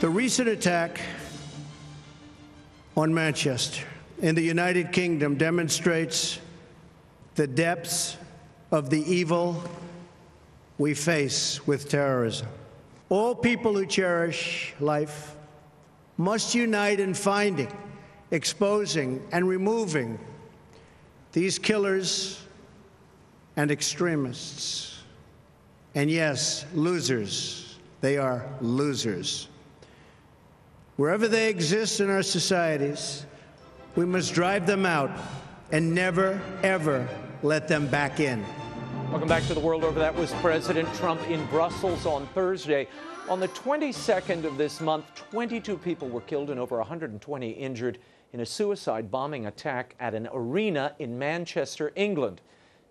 The recent attack on Manchester in the United Kingdom demonstrates the depths of the evil we face with terrorism. All people who cherish life must unite in finding, exposing, and removing these killers and extremists. And yes, losers. They are losers. Wherever they exist in our societies, we must drive them out and never, ever let them back in. Welcome back to The World Over. That was President Trump in Brussels on Thursday. On the 22nd of this month, 22 people were killed and over 120 injured in a suicide bombing attack at an arena in Manchester, England.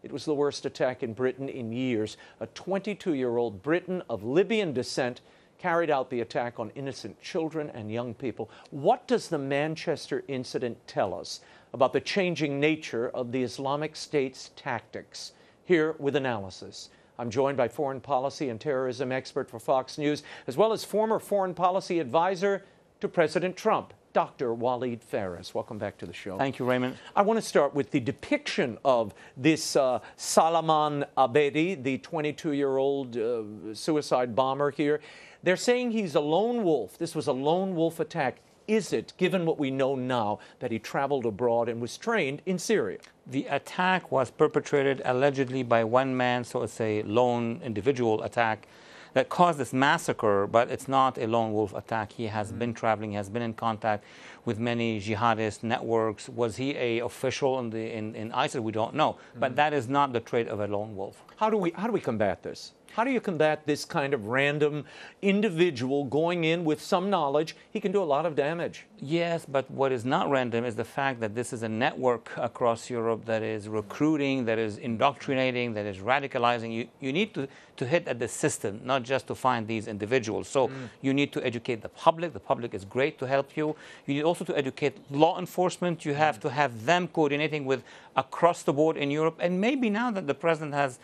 It was the worst attack in Britain in years. A 22-year-old Briton of Libyan descent carried out the attack on innocent children and young people. What does the Manchester incident tell us about the changing nature of the Islamic State's tactics? Here with analysis. I'm joined by foreign policy and terrorism expert for Fox News, as well as former foreign policy advisor to President Trump, Dr. Walid Phares. Welcome back to the show. Thank you, Raymond. I want to start with the depiction of this Salman Abedi, the 22-year-old suicide bomber here. They're saying he's a lone wolf. This was a lone wolf attack. Is it, given what we know now, that he traveled abroad and was trained in Syria? The attack was perpetrated allegedly by one man, so it's a lone individual attack that caused this massacre, but it's not a lone wolf attack. He has been traveling, he has been in contact with many jihadist networks. Was he an official in ISIL? We don't know. But that is not the trait of a lone wolf. How do we combat this? How do you combat this kind of random individual going in with some knowledge? He can do a lot of damage. Yes, but what is not random is the fact that this is a network across Europe that is recruiting, that is indoctrinating, that is radicalizing. You need to hit at the system, not just to find these individuals. So you need to educate the public. The public is great to help you. You need also to educate law enforcement. You have to have them coordinating with across the board in Europe. And maybe now that the president has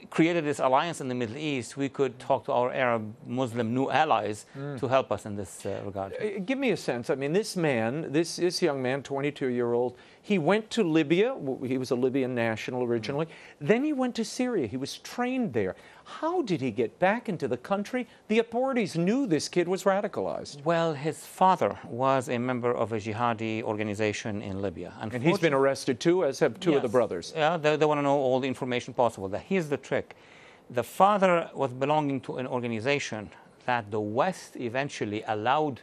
created this alliance in the Middle East, we could talk to our Arab Muslim new allies to help us in this regard. Give me a sense. I mean, this man, this young man, 22-year-old, he went to Libya. He was a Libyan national originally. Then he went to Syria. He was trained there. How did he get back into the country? The authorities knew this kid was radicalized. Well, his father was a member of a jihadi organization in Libya. And he's been arrested too, as have two of the brothers. Yeah, they want to know all the information possible. Here's the trick. The father was belonging to an organization that the West eventually allowed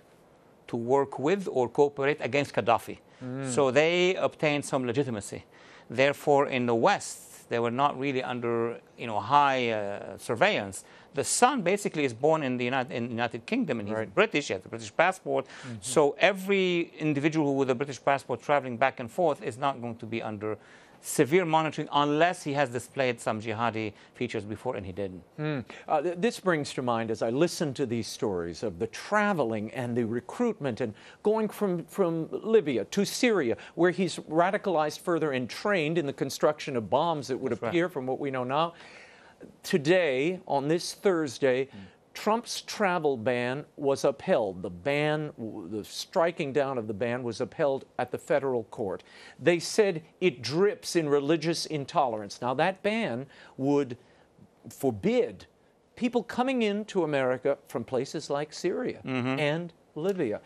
to work with or cooperate against Gaddafi. So they obtained some legitimacy. Therefore, in the West, they were not really under high surveillance. The son basically is born in the United Kingdom, and he's British. He has a British passport. So every individual with a British passport traveling back and forth is not going to be under severe monitoring unless he has displayed some jihadi features before, and he didn't. This brings to mind, as I listen to these stories of the traveling and the recruitment and going from Libya to Syria, where he's radicalized further and trained in the construction of bombs, it would appear, from what we know now. Today, on this Thursday, Trump's travel ban was upheld. The striking down of the ban was upheld at the federal court. They said it drips in religious intolerance. Now, that ban would forbid people coming into America from places like Syria and Libya.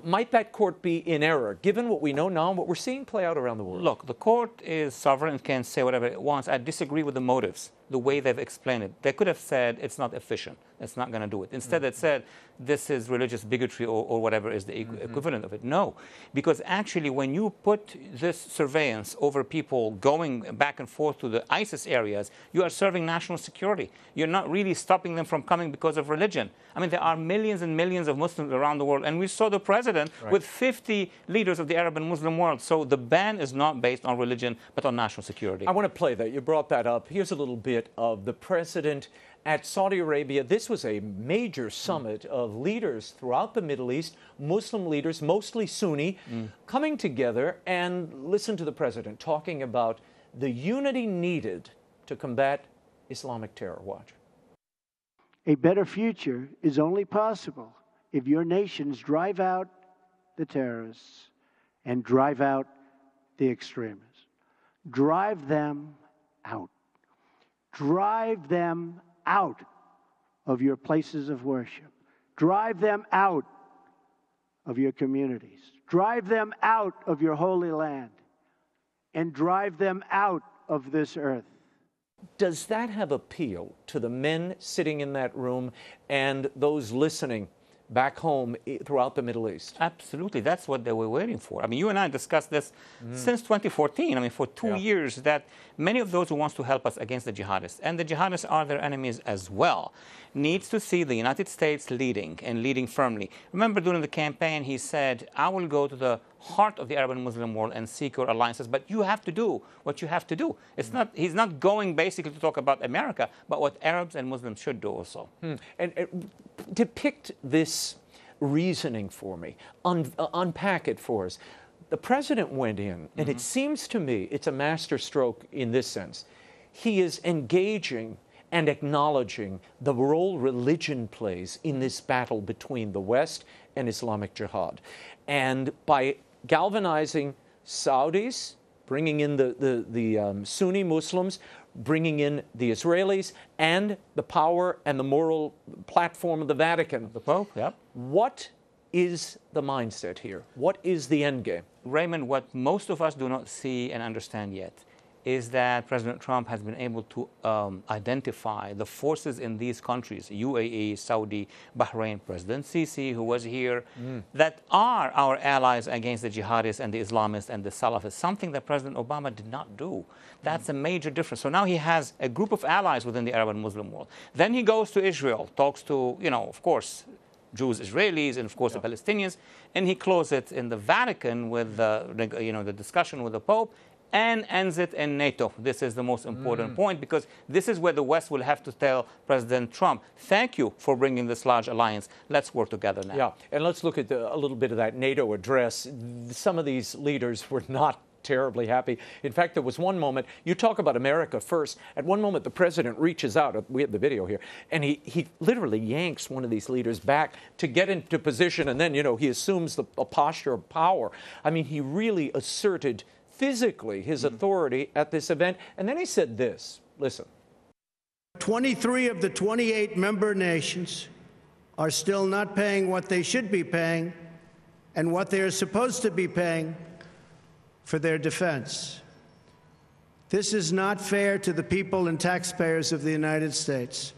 Might that court be in error, given what we know now and what we're seeing play out around the world? Look, the court is sovereign and can say whatever it wants. I disagree with the motives, the way they've explained it. They could have said it's not efficient, it's not going to do it. Instead, it said this is religious bigotry or whatever is the equivalent of it. No, because actually when you put this surveillance over people going back and forth to the ISIS areas, you are serving national security. You're not really stopping them from coming because of religion. I mean, there are millions and millions of Muslims around the world, and we saw the president with 50 leaders of the Arab and Muslim world. So the ban is not based on religion, but on national security. I want to play that. You brought that up. Here's a little bit of the president at Saudi Arabia. This was a major summit of leaders throughout the Middle East, Muslim leaders, mostly Sunni, coming together, and listen to the president talking about the unity needed to combat Islamic terror. Watch. A better future is only possible if your nations drive out the terrorists and drive out the extremists. Drive them out. Drive them out of your places of worship. Drive them out of your communities. Drive them out of your holy land. And drive them out of this earth. Does that have appeal to the men sitting in that room and those listening back home throughout the Middle East? Absolutely. That's what they were waiting for. I mean, you and I discussed this since 2014. I mean, for 2 years, that many of those who want to help us against the jihadists, and the jihadists are their enemies as well, needs to see the United States leading and leading firmly. Remember, during the campaign, he said, I will go to the heart of the Arab and Muslim world and seek your alliances, but you have to do what you have to do. It's not, he's not going basically to talk about America, but what Arabs and Muslims should do also. And depict this reasoning for me. Unpack it for us. The president went in, and it seems to me it's a masterstroke in this sense. He is engaging and acknowledging the role religion plays in this battle between the West and Islamic Jihad. And by galvanizing Saudis, bringing in the Sunni Muslims, bringing in the Israelis, and the power and the moral platform of the Vatican. The Pope, yep. What is the mindset here? What is the end game? Raymond, what most of us do not see and understand yet is that President Trump has been able to identify the forces in these countries, UAE, Saudi, Bahrain, President Sisi, who was here, that are our allies against the jihadists and the Islamists and the Salafists, something that President Obama did not do. That's a major difference. So now he has a group of allies within the Arab and Muslim world. Then he goes to Israel, talks to, of course, Jews, Israelis, and of course the Palestinians, and he closes it in the Vatican with the discussion with the Pope, and ends it in NATO. This is the most important point, because this is where the West will have to tell President Trump, thank you for bringing this large alliance. Let's work together now. Yeah, and let's look at a little bit of that NATO address. Some of these leaders were not terribly happy. In fact, there was one moment, you talk about America first, at one moment the president reaches out, we have the video here, and he literally yanks one of these leaders back to get into position, and then, he assumes a posture of power. I mean, he really asserted physically his authority at this event. And then he said this, listen. 23 of the 28 member nations are still not paying what they should be paying and what they are supposed to be paying for their defense. This is not fair to the people and taxpayers of the United States.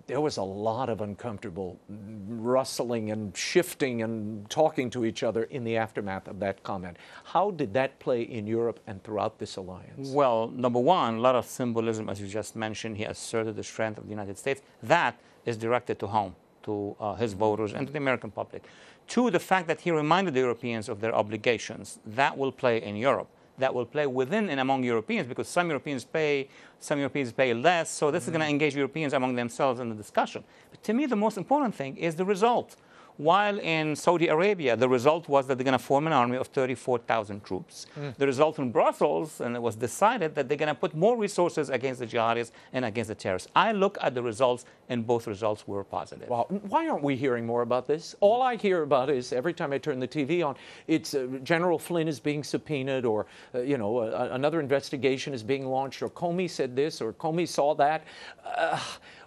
There was a lot of uncomfortable rustling and shifting and talking to each other in the aftermath of that comment. How did that play in Europe and throughout this alliance? Well, number one, a lot of symbolism, as you just mentioned. He asserted the strength of the United States. That is directed to home, to his voters and to the American public. Two, the fact that he reminded the Europeans of their obligations. That will play in Europe. That will play within and among Europeans, because some Europeans pay less. So this is going to engage Europeans among themselves in the discussion. But to me, the most important thing is the result. While in Saudi Arabia, the result was that they're going to form an army of 34,000 troops. The result in Brussels, and it was decided that they're going to put more resources against the jihadists and against the terrorists. I look at the results, and both results were positive. Wow. Why aren't we hearing more about this? All I hear about is every time I turn the TV on, it's General Flynn is being subpoenaed, or another investigation is being launched, or Comey said this, or Comey saw that.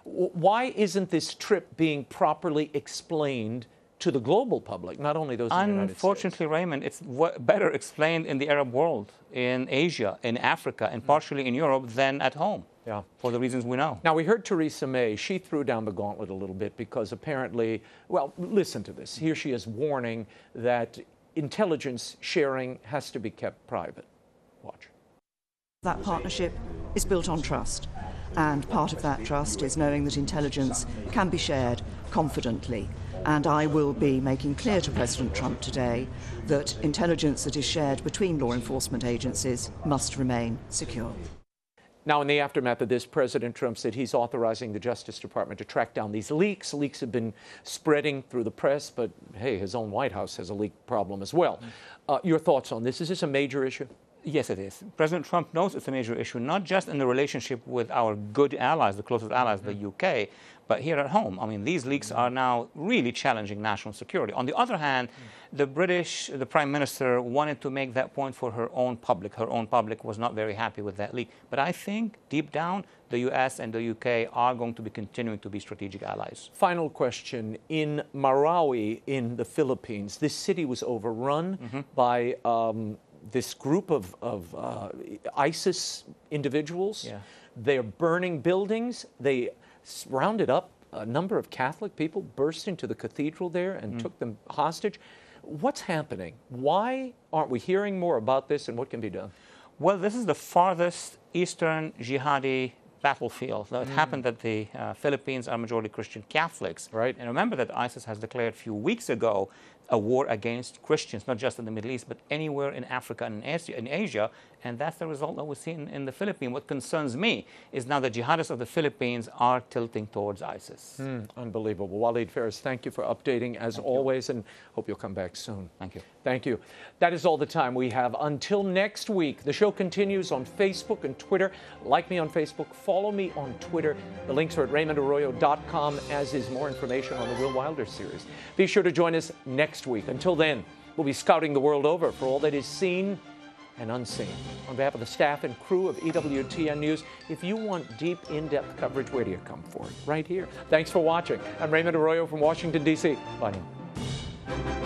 Why isn't this trip being properly explained to the global public, not only those in the United States? Unfortunately, Raymond, it's better explained in the Arab world, in Asia, in Africa, and partially in Europe than at home. Yeah, for the reasons we know. Now, we heard Theresa May. She threw down the gauntlet a little bit because apparently, well, listen to this. Here she is warning that intelligence sharing has to be kept private. Watch. That partnership is built on trust. And part of that trust is knowing that intelligence can be shared confidently. And I will be making clear to President Trump today that intelligence that is shared between law enforcement agencies must remain secure. Now, in the aftermath of this, President Trump said he's authorizing the Justice Department to track down these leaks. Leaks have been spreading through the press, but hey, his own White House has a leak problem as well. Your thoughts on this? Is this a major issue? Yes, it is. President Trump knows it's a major issue, not just in the relationship with our good allies, the closest allies, the UK, but here at home. I mean, these leaks are now really challenging national security. On the other hand, the Prime Minister wanted to make that point for her own public. Her own public was not very happy with that leak. But I think, deep down, the US and the UK are going to be continuing to be strategic allies. Final question. In Marawi, in the Philippines, this city was overrun by this group of ISIS individuals. Yeah. They're burning buildings. They rounded up a number of Catholic people, burst into the cathedral there and took them hostage. What's happening? Why aren't we hearing more about this, and what can be done? Well, this is the farthest eastern jihadi battlefield. It happened that the Philippines are majority Christian Catholics. Right. And remember that ISIS has declared a few weeks ago a war against Christians, not just in the Middle East, but anywhere in Africa and in Asia. And that's the result that we see in the Philippines. What concerns me is now the jihadists of the Philippines are tilting towards ISIS. Unbelievable. Walid Phares, thank you for updating as always, and hope you'll come back soon. Thank you. Thank you. That is all the time we have. Until next week, the show continues on Facebook and Twitter. Like me on Facebook, follow me on Twitter. The links are at RaymondArroyo.com, as is more information on the Will Wilder series. Be sure to join us next week. Until then, we'll be scouting the world over for all that is seen and unseen. On behalf of the staff and crew of EWTN News, if you want deep, in-depth coverage, where do you come for it? Right here. Thanks for watching. I'm Raymond Arroyo from Washington, D.C. Bye now.